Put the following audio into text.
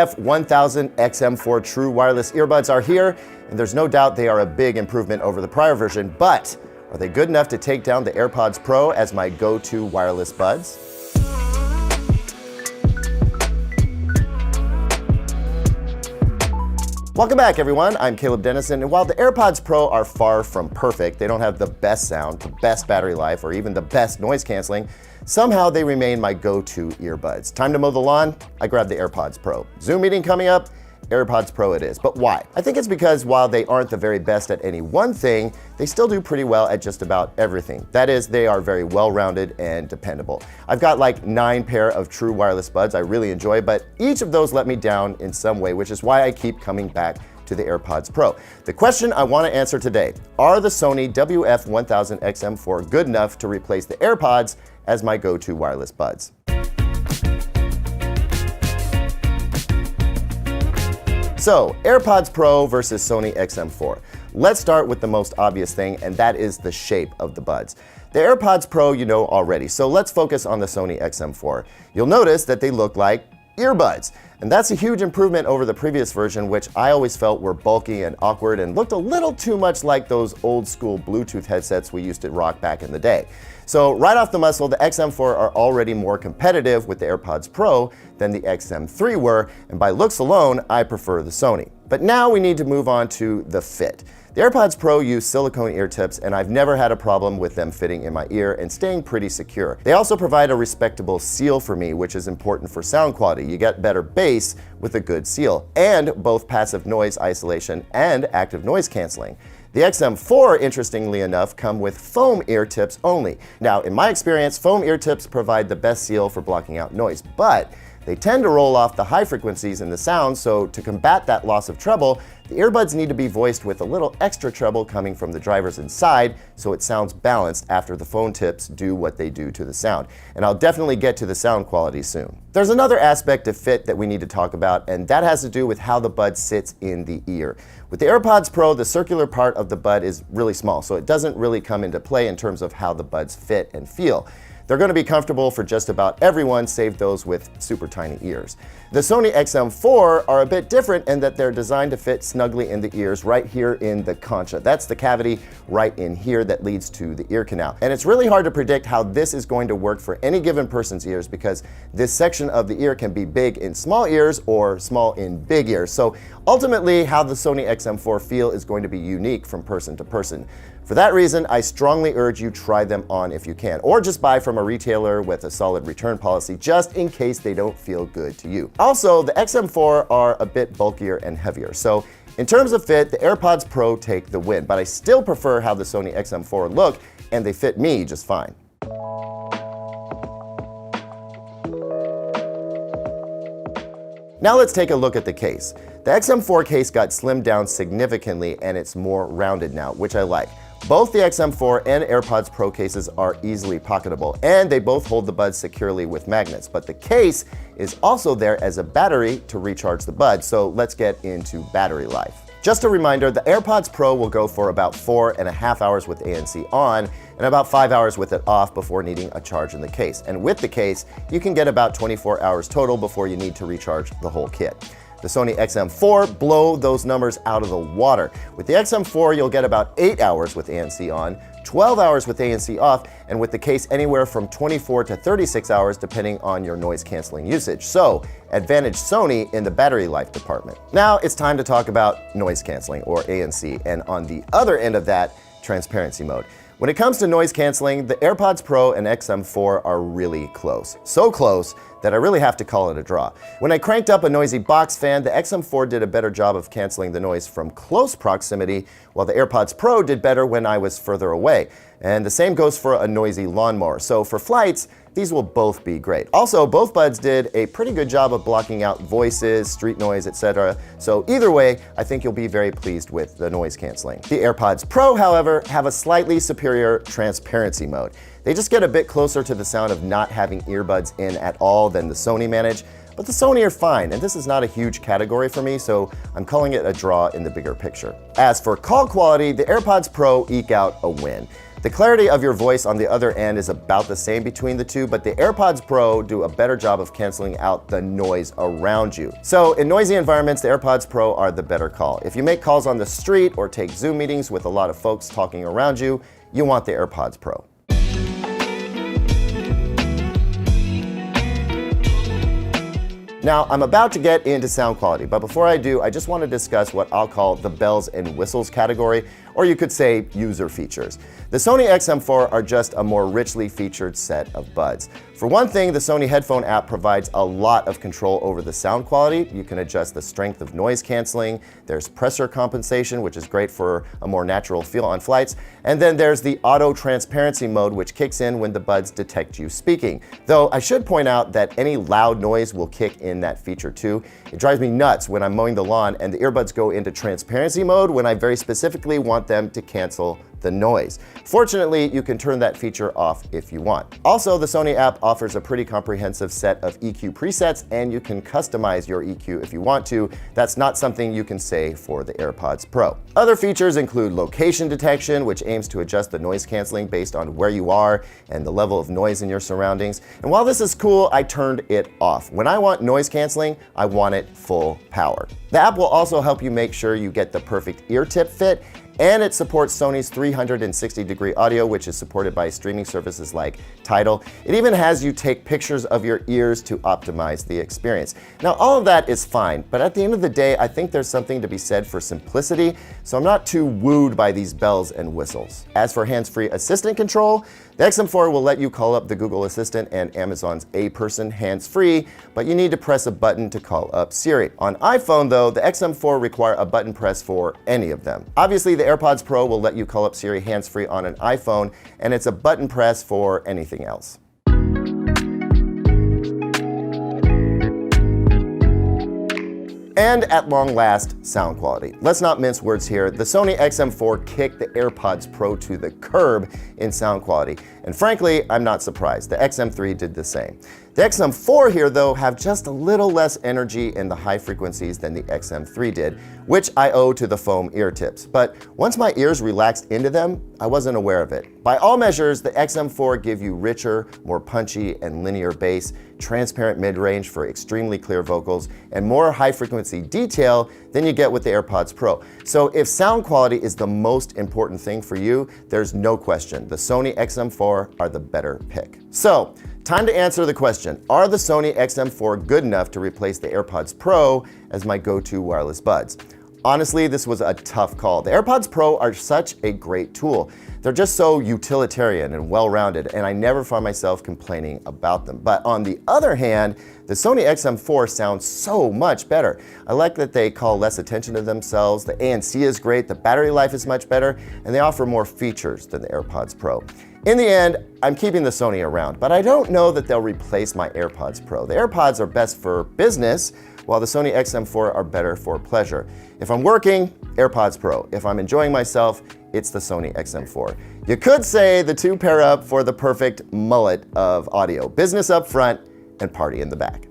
WF-1000 XM4 True Wireless Earbuds are here, and there's no doubt they are a big improvement over the prior version, but are they good enough to take down the AirPods Pro as my go-to wireless buds? Welcome back, everyone. I'm Caleb Dennison, and while the AirPods Pro are far from perfect, they don't have the best sound, the best battery life, or even the best noise canceling, somehow they remain my go-to earbuds. Time to mow the lawn? I grab the AirPods Pro. Zoom meeting coming up? AirPods Pro it is. But why? I think it's because while they aren't the very best at any one thing, they still do pretty well at just about everything. That is, they are very well-rounded and dependable. I've got like 9 pair of true wireless buds I really enjoy, but each of those let me down in some way, which is why I keep coming back to the AirPods Pro. The question I want to answer today, are the Sony WF-1000 XM4 good enough to replace the AirPods as my go-to wireless buds? So, AirPods Pro versus Sony XM4. Let's start with the most obvious thing, and that is the shape of the buds. The AirPods Pro you know already, so let's focus on the Sony XM4. You'll notice that they look like earbuds, and that's a huge improvement over the previous version, which I always felt were bulky and awkward and looked a little too much like those old school Bluetooth headsets we used to rock back in the day. So right off the muscle, the XM4 are already more competitive with the AirPods Pro than the XM3 were, and by looks alone, I prefer the Sony. But now we need to move on to the fit. The AirPods Pro use silicone ear tips, and I've never had a problem with them fitting in my ear and staying pretty secure. They also provide a respectable seal for me, which is important for sound quality. You get better bass with a good seal, and both passive noise isolation and active noise canceling. The XM4, interestingly enough, come with foam ear tips only. Now, in my experience, foam ear tips provide the best seal for blocking out noise, but they tend to roll off the high frequencies in the sound, so to combat that loss of treble, the earbuds need to be voiced with a little extra treble coming from the drivers inside so it sounds balanced after the foam tips do what they do to the sound. And I'll definitely get to the sound quality soon. There's another aspect of fit that we need to talk about, and that has to do with how the bud sits in the ear. With the AirPods Pro, the circular part of the bud is really small, so it doesn't really come into play in terms of how the buds fit and feel. They're going to be comfortable for just about everyone, save those with super tiny ears. The Sony XM4 are a bit different in that they're designed to fit snugly in the ears right here in the concha. That's the cavity right in here that leads to the ear canal. And it's really hard to predict how this is going to work for any given person's ears because this section of the ear can be big in small ears or small in big ears. So ultimately, how the Sony XM4 feel is going to be unique from person to person. For that reason, I strongly urge you try them on if you can, or just buy from a retailer with a solid return policy just in case they don't feel good to you. Also, the XM4 are a bit bulkier and heavier, so in terms of fit, the AirPods Pro take the win, but I still prefer how the Sony XM4 look, and they fit me just fine. Now let's take a look at the case. The XM4 case got slimmed down significantly and it's more rounded now, which I like. Both the XM4 and AirPods Pro cases are easily pocketable, and they both hold the buds securely with magnets, but the case is also there as a battery to recharge the buds, so let's get into battery life. Just a reminder, the AirPods Pro will go for about 4.5 hours with ANC on and about 5 hours with it off before needing a charge in the case. And with the case, you can get about 24 hours total before you need to recharge the whole kit. The Sony XM4 blow those numbers out of the water. With the XM4, you'll get about 8 hours with ANC on, 12 hours with ANC off, and with the case anywhere from 24 to 36 hours depending on your noise canceling usage. So, advantage Sony in the battery life department. Now it's time to talk about noise canceling, or ANC, and on the other end of that, transparency mode. When it comes to noise canceling, the AirPods Pro and XM4 are really close. So close that I really have to call it a draw. When I cranked up a noisy box fan, the XM4 did a better job of canceling the noise from close proximity, while the AirPods Pro did better when I was further away. And the same goes for a noisy lawnmower. So for flights, these will both be great. Also, both buds did a pretty good job of blocking out voices, street noise, etc. So either way, I think you'll be very pleased with the noise canceling. The AirPods Pro, however, have a slightly superior transparency mode. They just get a bit closer to the sound of not having earbuds in at all than the Sony manage, but the Sony are fine, and this is not a huge category for me, so I'm calling it a draw in the bigger picture. As for call quality, the AirPods Pro eke out a win. The clarity of your voice on the other end is about the same between the two, but the AirPods Pro do a better job of canceling out the noise around you. So in noisy environments, the AirPods Pro are the better call. If you make calls on the street or take Zoom meetings with a lot of folks talking around you, you want the AirPods Pro. Now, I'm about to get into sound quality, but before I do, I just want to discuss what I'll call the bells and whistles category, or you could say user features. The Sony XM4 are just a more richly featured set of buds. For one thing, the Sony headphone app provides a lot of control over the sound quality. You can adjust the strength of noise canceling. There's pressure compensation, which is great for a more natural feel on flights. And then there's the auto transparency mode, which kicks in when the buds detect you speaking. Though I should point out that any loud noise will kick in that feature too. It drives me nuts when I'm mowing the lawn and the earbuds go into transparency mode when I very specifically want them to cancel the noise. Fortunately, you can turn that feature off if you want. Also, the Sony app offers a pretty comprehensive set of EQ presets, and you can customize your EQ if you want to. That's not something you can say for the AirPods Pro. Other features include location detection, which aims to adjust the noise canceling based on where you are and the level of noise in your surroundings. And while this is cool, I turned it off. When I want noise canceling, I want it full power. The app will also help you make sure you get the perfect ear tip fit, and it supports Sony's 360-degree audio, which is supported by streaming services like Tidal. It even has you take pictures of your ears to optimize the experience. Now, all of that is fine, but at the end of the day, I think there's something to be said for simplicity, so I'm not too wooed by these bells and whistles. As for hands-free assistant control, the XM4 will let you call up the Google Assistant and Amazon's A-Person hands-free, but you need to press a button to call up Siri. On iPhone, though, the XM4 require a button press for any of them. Obviously, the AirPods Pro will let you call up Siri hands-free on an iPhone, and it's a button press for anything else. And at long last, sound quality. Let's not mince words here. The Sony XM4 kicked the AirPods Pro to the curb in sound quality. And frankly, I'm not surprised. The XM3 did the same. The XM4 here, though, have just a little less energy in the high frequencies than the XM3 did, which I owe to the foam ear tips. But once my ears relaxed into them, I wasn't aware of it. By all measures, the XM4 give you richer, more punchy and linear bass, transparent mid-range for extremely clear vocals, and more high-frequency detail than you get with the AirPods Pro. So if sound quality is the most important thing for you, there's no question the Sony XM4 are the better pick. So, time to answer the question, are the Sony XM4 good enough to replace the AirPods Pro as my go-to wireless buds? Honestly, this was a tough call. The AirPods Pro are such a great tool. They're just so utilitarian and well-rounded, and I never find myself complaining about them. But on the other hand, the Sony XM4 sounds so much better. I like that they call less attention to themselves, the ANC is great, the battery life is much better, and they offer more features than the AirPods Pro. In the end, I'm keeping the Sony around, but I don't know that they'll replace my AirPods Pro. The AirPods are best for business, while the Sony XM4 are better for pleasure. If I'm working, AirPods Pro. If I'm enjoying myself, it's the Sony XM4. You could say the two pair up for the perfect mullet of audio. Business up front and party in the back.